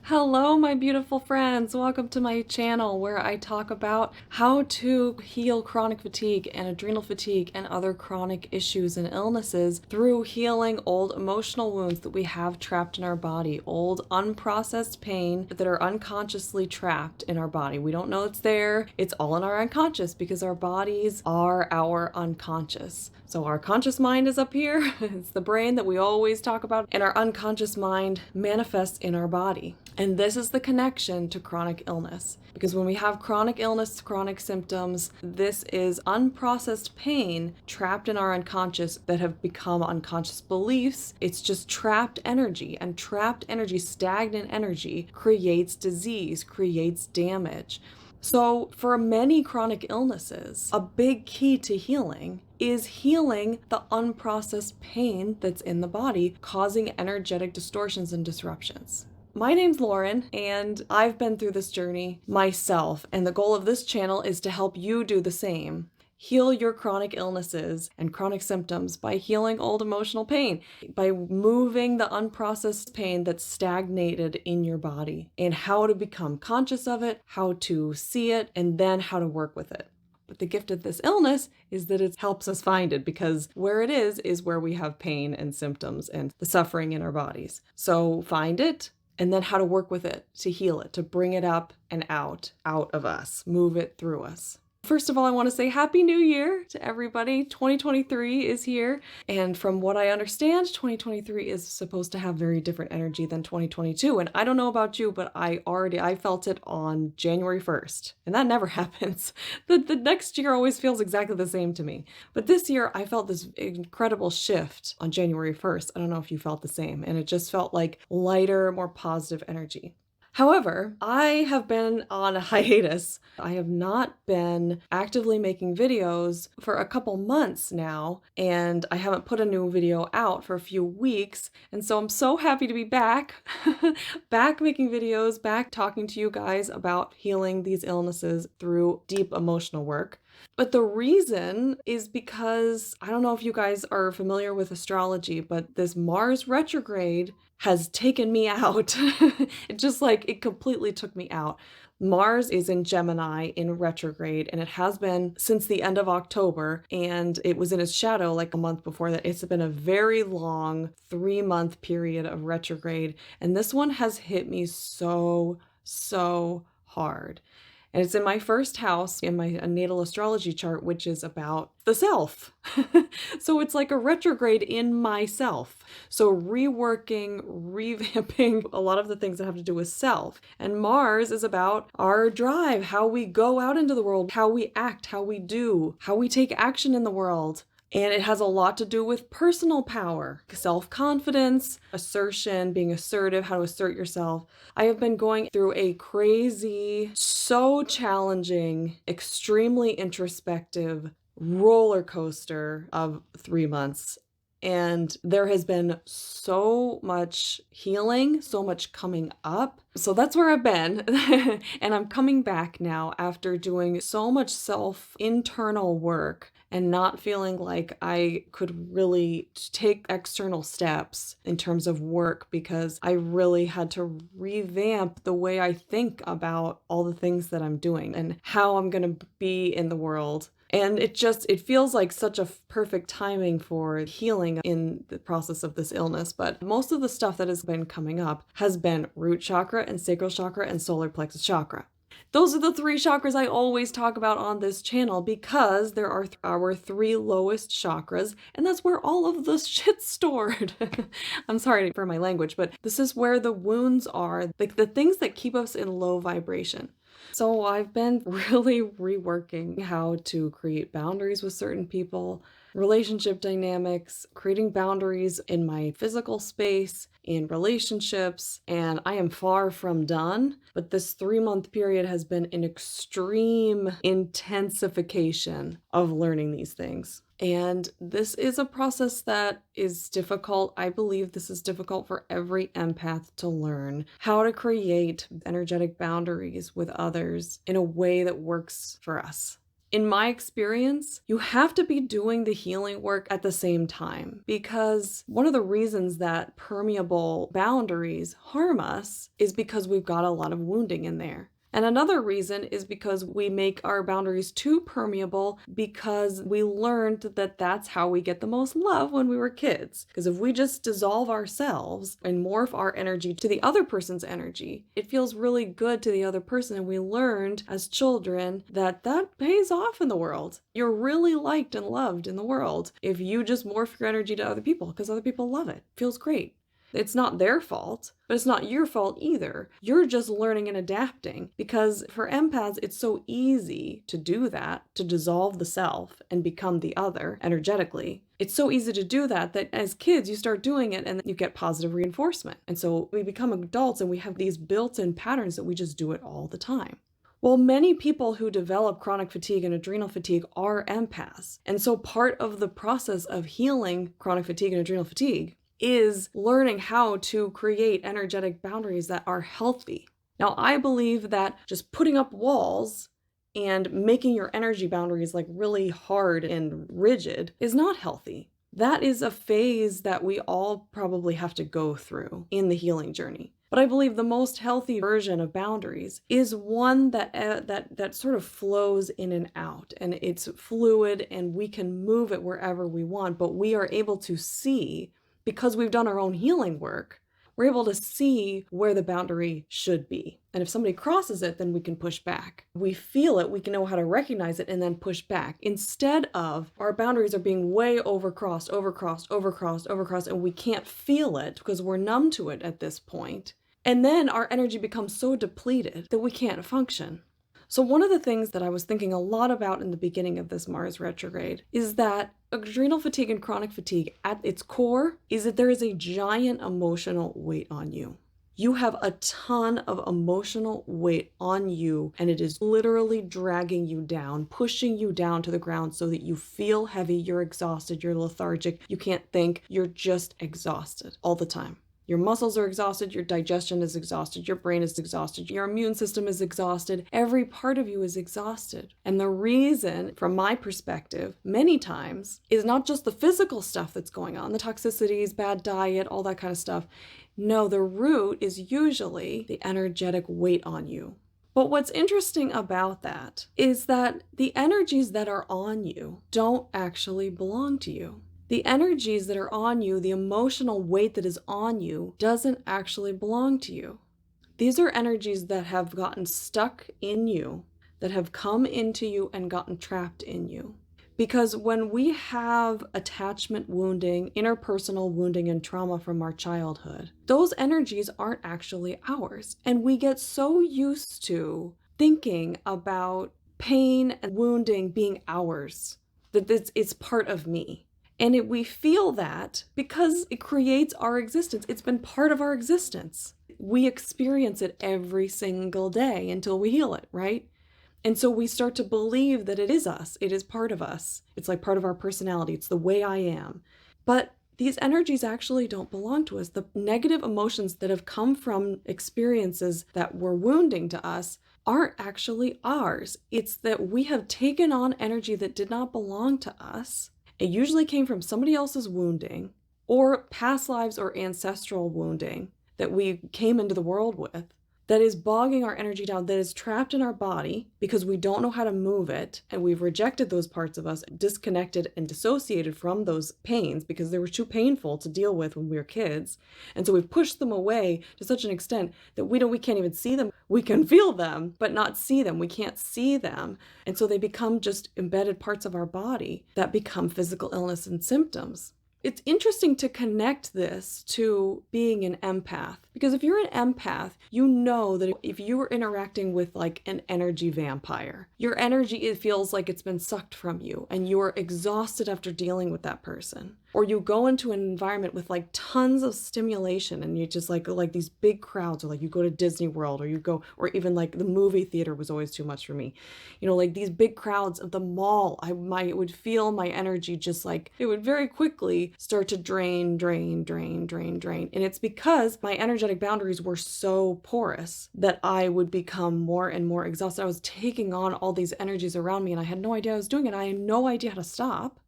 Hello, my beautiful friends. Welcome to my channel where I talk about how to heal chronic fatigue and adrenal fatigue and other chronic issues and illnesses through healing old emotional wounds that we have trapped in our body, old unprocessed pain that are unconsciously trapped in our body. We don't know it's there. It's all in our unconscious because our bodies are our unconscious. So our conscious mind is up here. It's the brain that we always talk about, and our unconscious mind manifests in our body. And this is the connection to chronic illness. Because when we have chronic illness, chronic symptoms, this is unprocessed pain trapped in our unconscious that have become unconscious beliefs. It's just trapped energy, and trapped energy, stagnant energy, creates disease, creates damage. So for many chronic illnesses, a big key to healing is healing the unprocessed pain that's in the body, causing energetic distortions and disruptions. My name's Lauren, and I've been through this journey myself, and the goal of this channel is to help you do the same. Heal your chronic illnesses and chronic symptoms by healing old emotional pain, by moving the unprocessed pain that's stagnated in your body, and how to become conscious of it, how to see it, and then how to work with it. But the gift of this illness is that it helps us find it, because where it is where we have pain and symptoms and the suffering in our bodies. So find it, and then how to work with it, to heal it, to bring it up and out of us, move it through us. First of all, I want to say Happy New Year to everybody. 2023 is here. And from what I understand, 2023 is supposed to have very different energy than 2022. And I don't know about you, but I felt it on January 1st. And that never happens. The next year always feels exactly the same to me. But this year, I felt this incredible shift on January 1st. I don't know if you felt the same. And it just felt like lighter, more positive energy. However, I have been on a hiatus. I have not been actively making videos for a couple months now, and I haven't put a new video out for a few weeks. And so I'm so happy to be back, back making videos, back talking to you guys about healing these illnesses through deep emotional work. But the reason is because I don't know if you guys are familiar with astrology, but this Mars retrograde has taken me out. It completely took me out. Mars is in Gemini in retrograde, and it has been since the end of October, and it was in its shadow like a month before that. It's been a very long 3-month period of retrograde, and this one has hit me so hard. And it's in my first house in my natal astrology chart, which is about the self. So it's like a retrograde in myself. So reworking, revamping a lot of the things that have to do with self. And Mars is about our drive, how we go out into the world, how we act, how we do, how we take action in the world. And it has a lot to do with personal power, self-confidence, assertion, being assertive, how to assert yourself. I have been going through a crazy, so challenging, extremely introspective roller coaster of 3 months. And there has been so much healing, so much coming up. So that's where I've been. And I'm coming back now after doing so much internal work and not feeling like I could really take external steps in terms of work, because I really had to revamp the way I think about all the things that I'm doing and how I'm going to be in the world. And it feels like such a perfect timing for healing in the process of this illness. But most of the stuff that has been coming up has been root chakra and sacral chakra and solar plexus chakra. Those are the 3 chakras I always talk about on this channel, because there are our 3 lowest chakras, and that's where all of the shit's stored. I'm sorry for my language, but this is where the wounds are, like the things that keep us in low vibration. So I've been really reworking how to create boundaries with certain people, relationship dynamics, creating boundaries in my physical space, in relationships, and I am far from done. But this 3-month period has been an extreme intensification of learning these things. And this is a process that is difficult. I believe this is difficult for every empath to learn how to create energetic boundaries with others in a way that works for us. In my experience, you have to be doing the healing work at the same time, because one of the reasons that permeable boundaries harm us is because we've got a lot of wounding in there. And another reason is because we make our boundaries too permeable because we learned that that's how we get the most love when we were kids. Because if we just dissolve ourselves and morph our energy to the other person's energy, it feels really good to the other person. And we learned as children that that pays off in the world. You're really liked and loved in the world if you just morph your energy to other people because other people love it. It feels great. It's not their fault, but it's not your fault either. You're just learning and adapting, because for empaths, it's so easy to do that, to dissolve the self and become the other energetically. It's so easy to do that as kids, you start doing it and you get positive reinforcement. And so we become adults and we have these built-in patterns that we just do it all the time. Well, many people who develop chronic fatigue and adrenal fatigue are empaths. And so part of the process of healing chronic fatigue and adrenal fatigue is learning how to create energetic boundaries that are healthy. Now, I believe that just putting up walls and making your energy boundaries like really hard and rigid is not healthy. That is a phase that we all probably have to go through in the healing journey. But I believe the most healthy version of boundaries is one that sort of flows in and out, and it's fluid and we can move it wherever we want, but we are able to see, because we've done our own healing work, we're able to see where the boundary should be. And if somebody crosses it, then we can push back. We feel it, we can know how to recognize it and then push back. Instead of our boundaries are being way overcrossed, and we can't feel it because we're numb to it at this point. And then our energy becomes so depleted that we can't function. So one of the things that I was thinking a lot about in the beginning of this Mars retrograde is that adrenal fatigue and chronic fatigue at its core is that there is a giant emotional weight on you. You have a ton of emotional weight on you, and it is literally dragging you down, pushing you down to the ground so that you feel heavy, you're exhausted, you're lethargic, you can't think, you're just exhausted all the time. Your muscles are exhausted, your digestion is exhausted, your brain is exhausted, your immune system is exhausted, every part of you is exhausted. And the reason, from my perspective, many times, is not just the physical stuff that's going on, the toxicities, bad diet, all that kind of stuff. No, the root is usually the energetic weight on you. But what's interesting about that is that the energies that are on you don't actually belong to you. The energies that are on you, the emotional weight that is on you, doesn't actually belong to you. These are energies that have gotten stuck in you, that have come into you and gotten trapped in you. Because when we have attachment wounding, interpersonal wounding, and trauma from our childhood, those energies aren't actually ours. And we get so used to thinking about pain and wounding being ours, that it's part of me. And we feel that because it creates our existence. It's been part of our existence. We experience it every single day until we heal it, right? And so we start to believe that it is us. It is part of us. It's like part of our personality. It's the way I am. But these energies actually don't belong to us. The negative emotions that have come from experiences that were wounding to us aren't actually ours. It's that we have taken on energy that did not belong to us. It usually came from somebody else's wounding or past lives or ancestral wounding that we came into the world with, that is bogging our energy down, that is trapped in our body because we don't know how to move it, and we've rejected those parts of us, disconnected and dissociated from those pains because they were too painful to deal with when we were kids. And so we've pushed them away to such an extent that we can't even see them. We can feel them, but not see them. We can't see them. And so they become just embedded parts of our body that become physical illness and symptoms. It's interesting to connect this to being an empath, because if you're an empath, you know that if you are interacting with like an energy vampire, your energy, it feels like it's been sucked from you and you're exhausted after dealing with that person. Or you go into an environment with like tons of stimulation and you just like these big crowds, or like you go to Disney World, or you go, or even like the movie theater was always too much for me. You know, like these big crowds of the mall, I would feel my energy just like, it would very quickly start to drain. And it's because my energy energetic boundaries were so porous that I would become more and more exhausted. I was taking on all these energies around me and I had no idea I was doing it. I had no idea how to stop.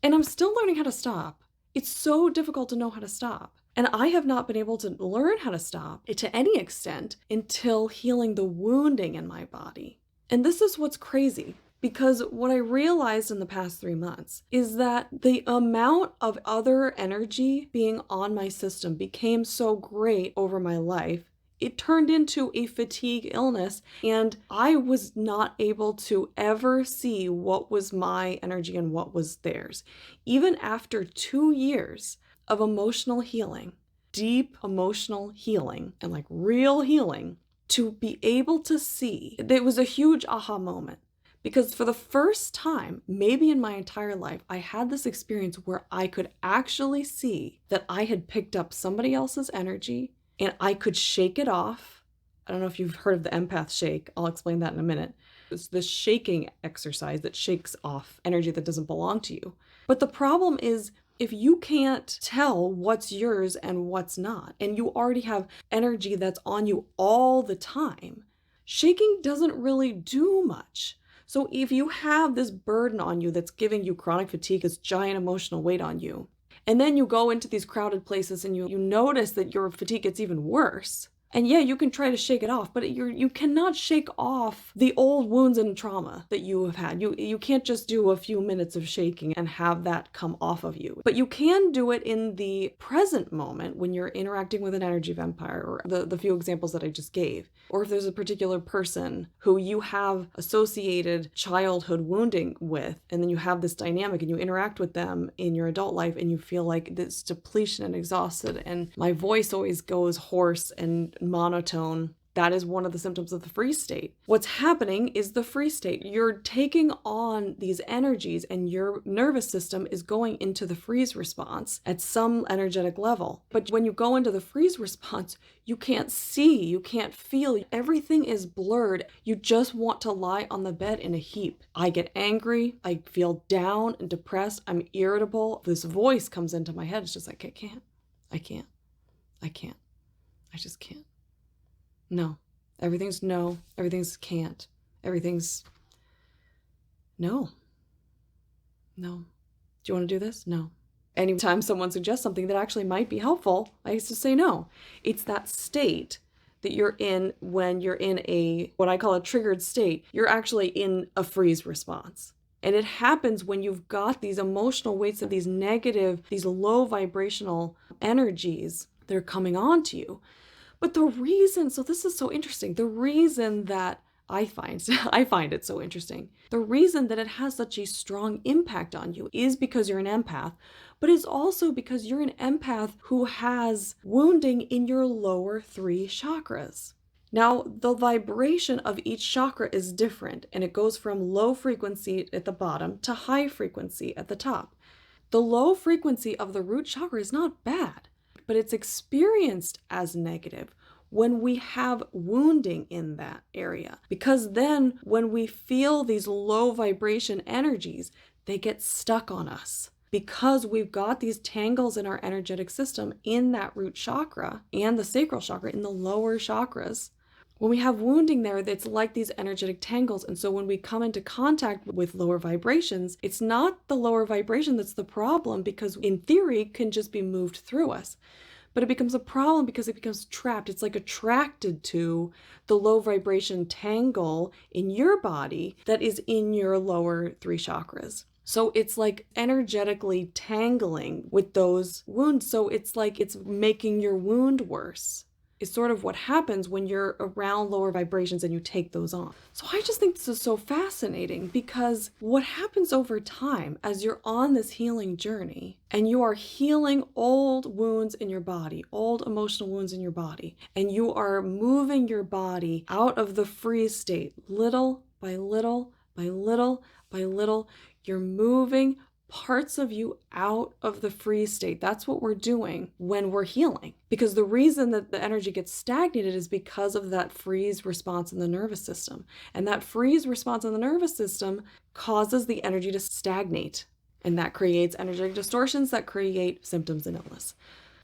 And I'm still learning how to stop. It's so difficult to know how to stop. And I have not been able to learn how to stop to any extent until healing the wounding in my body. And this is what's crazy. Because what I realized in the past 3 months is that the amount of other energy being on my system became so great over my life. It turned into a fatigue illness, and I was not able to ever see what was my energy and what was theirs. Even after 2 years of emotional healing, deep emotional healing, and like real healing, to be able to see, it was a huge aha moment. Because for the first time, maybe in my entire life, I had this experience where I could actually see that I had picked up somebody else's energy and I could shake it off. I don't know if you've heard of the empath shake. I'll explain that in a minute. It's this shaking exercise that shakes off energy that doesn't belong to you. But the problem is, if you can't tell what's yours and what's not, and you already have energy that's on you all the time, shaking doesn't really do much. So if you have this burden on you that's giving you chronic fatigue, this giant emotional weight on you, and then you go into these crowded places and you notice that your fatigue gets even worse, and yeah, you can try to shake it off, but you cannot shake off the old wounds and trauma that you have had. You can't just do a few minutes of shaking and have that come off of you. But you can do it in the present moment when you're interacting with an energy vampire, or the few examples that I just gave. Or if there's a particular person who you have associated childhood wounding with, and then you have this dynamic and you interact with them in your adult life and you feel like this depletion and exhausted, and my voice always goes hoarse and monotone. That is one of the symptoms of the freeze state. What's happening is the freeze state. You're taking on these energies and your nervous system is going into the freeze response at some energetic level. But when you go into the freeze response, you can't see, you can't feel, everything is blurred. You just want to lie on the bed in a heap. I get angry, I feel down and depressed, I'm irritable. This voice comes into my head. It's just like, I can't. I just can't. No. Everything's no. Everything's can't. Everything's no. No. Do you want to do this? No. Anytime someone suggests something that actually might be helpful, I used to say no. It's that state that you're in when you're in a, what I call a triggered state. You're actually in a freeze response. And it happens when you've got these emotional weights of these negative, these low vibrational energies that are coming on to you. But the reason, so this is so interesting, the reason that I find it so interesting, the reason that it has such a strong impact on you is because you're an empath, but it's also because you're an empath who has wounding in your lower 3 chakras. Now, the vibration of each chakra is different, and it goes from low frequency at the bottom to high frequency at the top. The low frequency of the root chakra is not bad, but it's experienced as negative when we have wounding in that area. Because then when we feel these low vibration energies, they get stuck on us. Because we've got these tangles in our energetic system in that root chakra and the sacral chakra in the lower chakras. When we have wounding there, it's like these energetic tangles. And so when we come into contact with lower vibrations, it's not the lower vibration that's the problem, because in theory it can just be moved through us. But it becomes a problem because it becomes trapped. It's like attracted to the low vibration tangle in your body that is in your lower 3 chakras. So it's like energetically tangling with those wounds. So it's like it's making your wound worse. Is sort of what happens when you're around lower vibrations and you take those on. So I just think this is so fascinating, because what happens over time as you're on this healing journey and you are healing old wounds in your body, old emotional wounds in your body, and you are moving your body out of the freeze state little by little by little by little, you're moving parts of you out of the freeze state. That's what we're doing when we're healing. Because the reason that the energy gets stagnated is because of that freeze response in the nervous system. And that freeze response in the nervous system causes the energy to stagnate. And that creates energetic distortions that create symptoms and illness.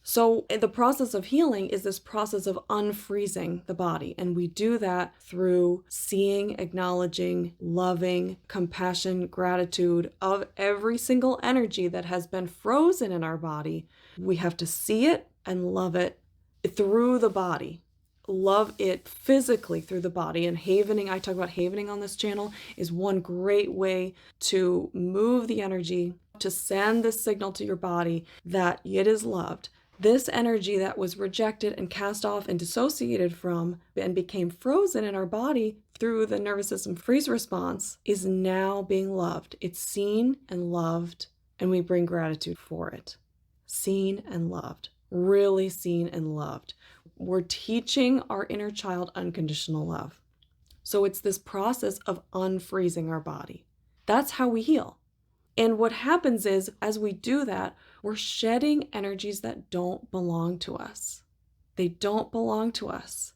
So the process of healing is this process of unfreezing the body. And we do that through seeing, acknowledging, loving, compassion, gratitude of every single energy that has been frozen in our body. We have to see it and love it through the body. Love it physically through the body. And havening, I talk about havening on this channel, is one great way to move the energy, to send this signal to your body that it is loved. This energy that was rejected and cast off and dissociated from and became frozen in our body through the nervous system freeze response is now being loved. It's seen and loved, and we bring gratitude for it. Seen and loved. Really seen and loved. We're teaching our inner child unconditional love. So it's this process of unfreezing our body. That's how we heal. And what happens is, as we do that, we're shedding energies that don't belong to us. They don't belong to us.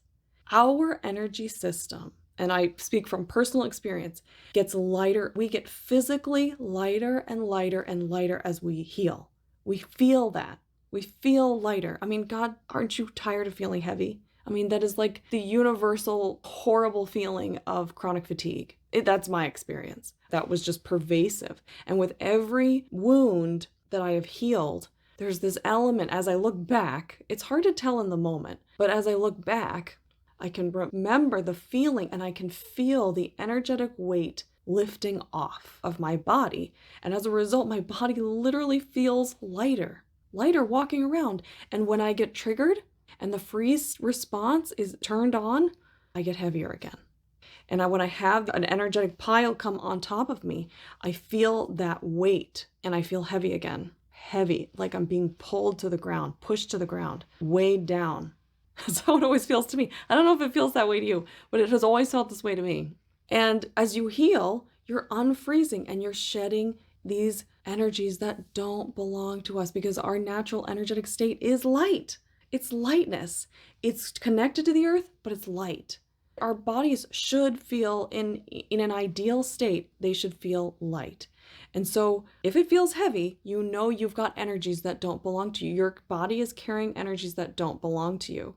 Our energy system, and I speak from personal experience, gets lighter. We get physically lighter and lighter and lighter as we heal. We feel that. We feel lighter. I mean, God, aren't you tired of feeling heavy? I mean, that is like the universal horrible feeling of chronic fatigue. That's my experience. That was just pervasive. And with every wound that I have healed, there's this element as I look back, it's hard to tell in the moment, but as I look back, I can remember the feeling and I can feel the energetic weight lifting off of my body. And as a result, my body literally feels lighter walking around. And when I get triggered and the freeze response is turned on, I get heavier again. And when I have an energetic pile come on top of me, I feel that weight and I feel heavy again. Heavy, like I'm being pulled to the ground, pushed to the ground, weighed down. That's how it always feels to me. I don't know if it feels that way to you, but it has always felt this way to me. And as you heal, you're unfreezing and you're shedding these energies that don't belong to us because our natural energetic state is light. It's lightness. It's connected to the earth, but it's light. Our bodies should feel in an ideal state, they should feel light. And so if it feels heavy, you know you've got energies that don't belong to you. Your body is carrying energies that don't belong to you.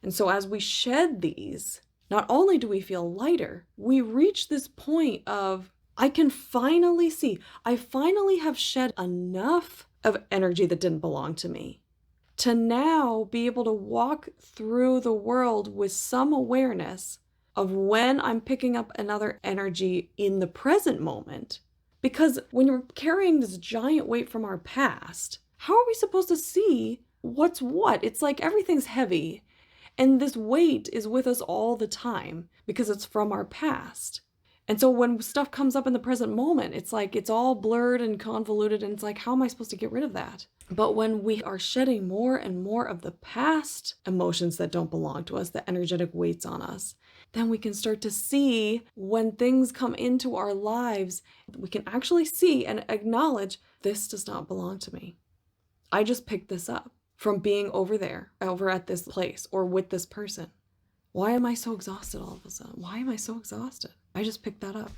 And so as we shed these, not only do we feel lighter, we reach this point of, I can finally see, I finally have shed enough of energy that didn't belong to me to now be able to walk through the world with some awareness of when I'm picking up another energy in the present moment. Because when you're carrying this giant weight from our past, how are we supposed to see what's what? It's like everything's heavy, and this weight is with us all the time because it's from our past. And so when stuff comes up in the present moment, it's like it's all blurred and convoluted, and it's like, how am I supposed to get rid of that? But when we are shedding more and more of the past emotions that don't belong to us, the energetic weights on us, then we can start to see when things come into our lives, we can actually see and acknowledge, this does not belong to me. I just picked this up from being over there, over at this place, or with this person. Why am I so exhausted all of a sudden? Why am I so exhausted? I just picked that up.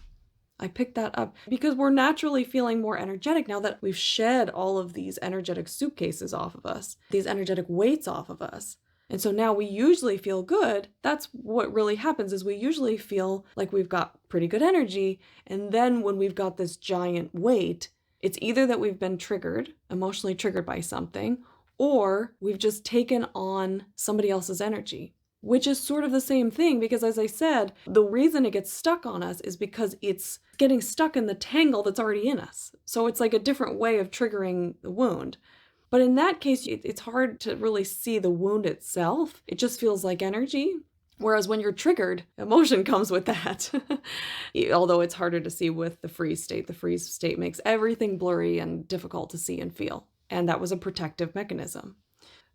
I picked that up because we're naturally feeling more energetic now that we've shed all of these energetic suitcases off of us, these energetic weights off of us. And so now we usually feel good. That's what really happens, is we usually feel like we've got pretty good energy. And then when we've got this giant weight, it's either that we've been triggered, emotionally triggered by something, or we've just taken on somebody else's energy, which is sort of the same thing, because as I said, the reason it gets stuck on us is because it's getting stuck in the tangle that's already in us. So it's like a different way of triggering the wound. But in that case, it's hard to really see the wound itself. It just feels like energy. Whereas when you're triggered, emotion comes with that. Although it's harder to see with the freeze state. The freeze state makes everything blurry and difficult to see and feel. And that was a protective mechanism.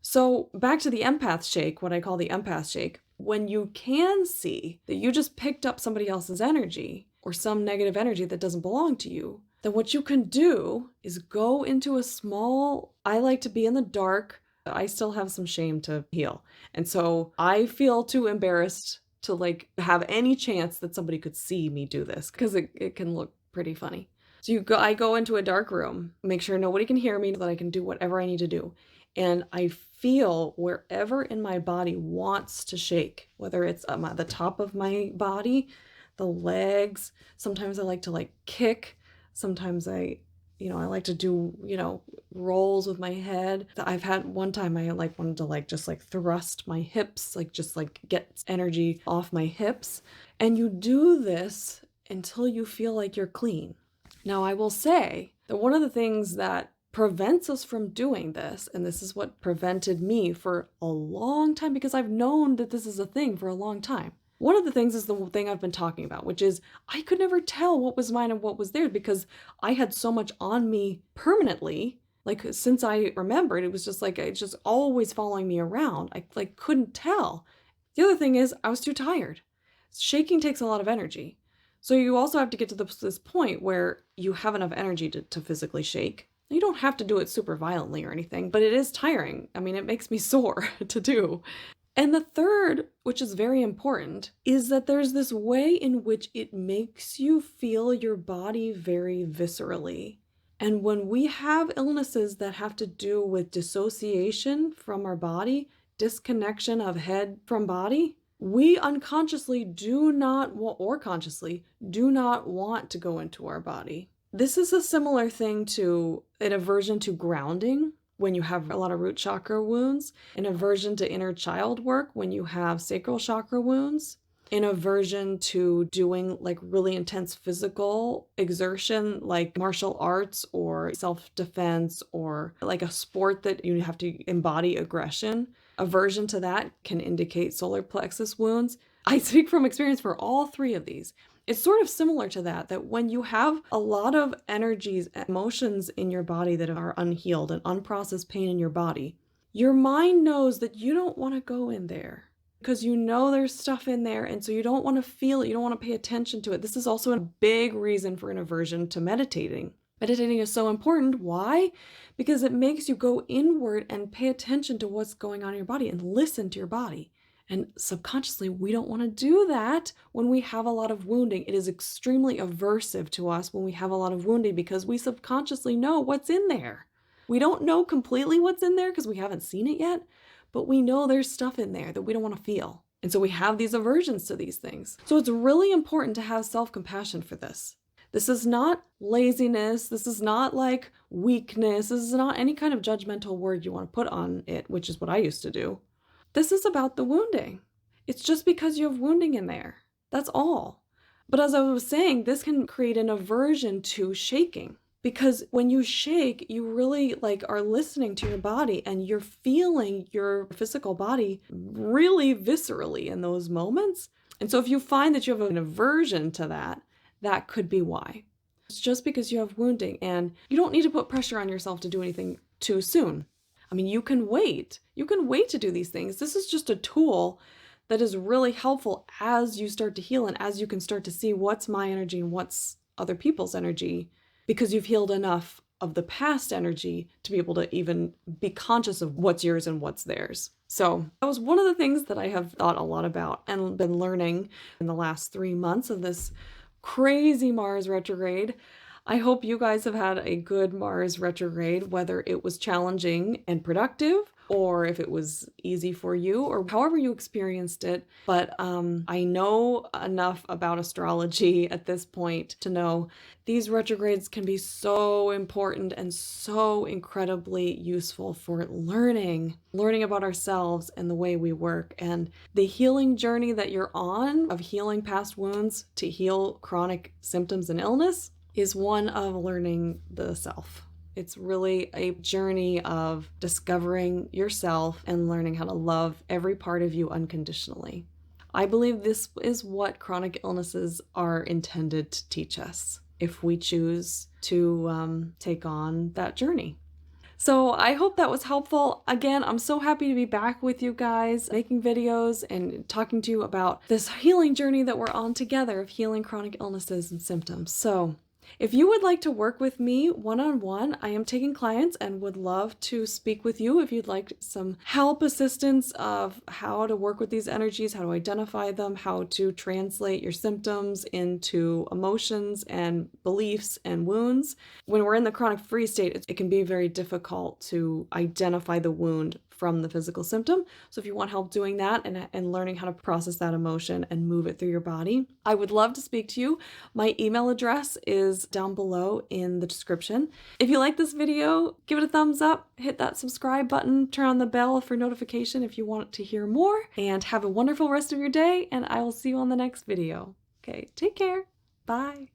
So back to the empath shake, what I call the empath shake. When you can see that you just picked up somebody else's energy or some negative energy that doesn't belong to you, then what you can do is go into a small, I like to be in the dark. I still have some shame to heal. And so I feel too embarrassed to like have any chance that somebody could see me do this because it can look pretty funny. So I go into a dark room, make sure nobody can hear me, that I can do whatever I need to do. And I feel wherever in my body wants to shake, whether it's at the top of my body, the legs. Sometimes I like to like kick. Sometimes I like to do, rolls with my head. I've had one time I like wanted to like just like thrust my hips, like just like get energy off my hips. And you do this until you feel like you're clean. Now, I will say that one of the things that prevents us from doing this, and this is what prevented me for a long time, because I've known that this is a thing for a long time. One of the things is the thing I've been talking about, which is I could never tell what was mine and what was theirs because I had so much on me permanently. Like since I remembered, it was just like it's just always following me around. I like couldn't tell. The other thing is I was too tired. Shaking takes a lot of energy. So you also have to get to this point where you have enough energy to physically shake. You don't have to do it super violently or anything, but it is tiring. I mean, it makes me sore to do. And the third, which is very important, is that there's this way in which it makes you feel your body very viscerally. And when we have illnesses that have to do with dissociation from our body, disconnection of head from body, we unconsciously do not, or consciously, do not want to go into our body. This is a similar thing to an aversion to grounding when you have a lot of root chakra wounds, an aversion to inner child work when you have sacral chakra wounds, an aversion to doing like really intense physical exertion like martial arts or self-defense or like a sport that you have to embody aggression. Aversion to that can indicate solar plexus wounds. I speak from experience for all three of these. It's sort of similar to that when you have a lot of energies, emotions in your body that are unhealed and unprocessed pain in your body, your mind knows that you don't want to go in there because you know there's stuff in there. And so you don't want to feel it. You don't want to pay attention to it. This is also a big reason for an aversion to meditating. Meditating is so important. Why? Because it makes you go inward and pay attention to what's going on in your body and listen to your body. And subconsciously, we don't want to do that when we have a lot of wounding. It is extremely aversive to us when we have a lot of wounding because we subconsciously know what's in there. We don't know completely what's in there because we haven't seen it yet, but we know there's stuff in there that we don't want to feel. And so we have these aversions to these things. So it's really important to have self-compassion for this. This is not laziness. This is not like weakness. This is not any kind of judgmental word you want to put on it, which is what I used to do. This is about the wounding. It's just because you have wounding in there. That's all. But as I was saying, this can create an aversion to shaking because when you shake, you really are listening to your body and you're feeling your physical body really viscerally in those moments. And so if you find that you have an aversion to that, that could be why. It's just because you have wounding and you don't need to put pressure on yourself to do anything too soon. I mean, you can wait. You can wait to do these things. This is just a tool that is really helpful as you start to heal and as you can start to see what's my energy and what's other people's energy because you've healed enough of the past energy to be able to even be conscious of what's yours and what's theirs. So that was one of the things that I have thought a lot about and been learning in the last 3 months of this crazy Mars retrograde. I hope you guys have had a good Mars retrograde, whether it was challenging and productive or if it was easy for you or however you experienced it. But I know enough about astrology at this point to know these retrogrades can be so important and so incredibly useful for learning about ourselves and the way we work. And the healing journey that you're on of healing past wounds to heal chronic symptoms and illness is one of learning the self. It's really a journey of discovering yourself and learning how to love every part of you unconditionally. I believe this is what chronic illnesses are intended to teach us if we choose to take on that journey. So I hope that was helpful. Again, I'm so happy to be back with you guys, making videos and talking to you about this healing journey that we're on together of healing chronic illnesses and symptoms. So If you would like to work with me one-on-one, I am taking clients and would love to speak with you if you'd like some help, assistance of how to work with these energies, how to identify them, how to translate your symptoms into emotions and beliefs and wounds. When we're in the chronic freeze state, it can be very difficult to identify the wound from the physical symptom. So if you want help doing that and learning how to process that emotion and move it through your body, I would love to speak to you. My email address is down below in the description. If you like this video, give it a thumbs up, hit that subscribe button, turn on the bell for notification if you want to hear more, and have a wonderful rest of your day, and I will see you on the next video. Okay, take care. Bye.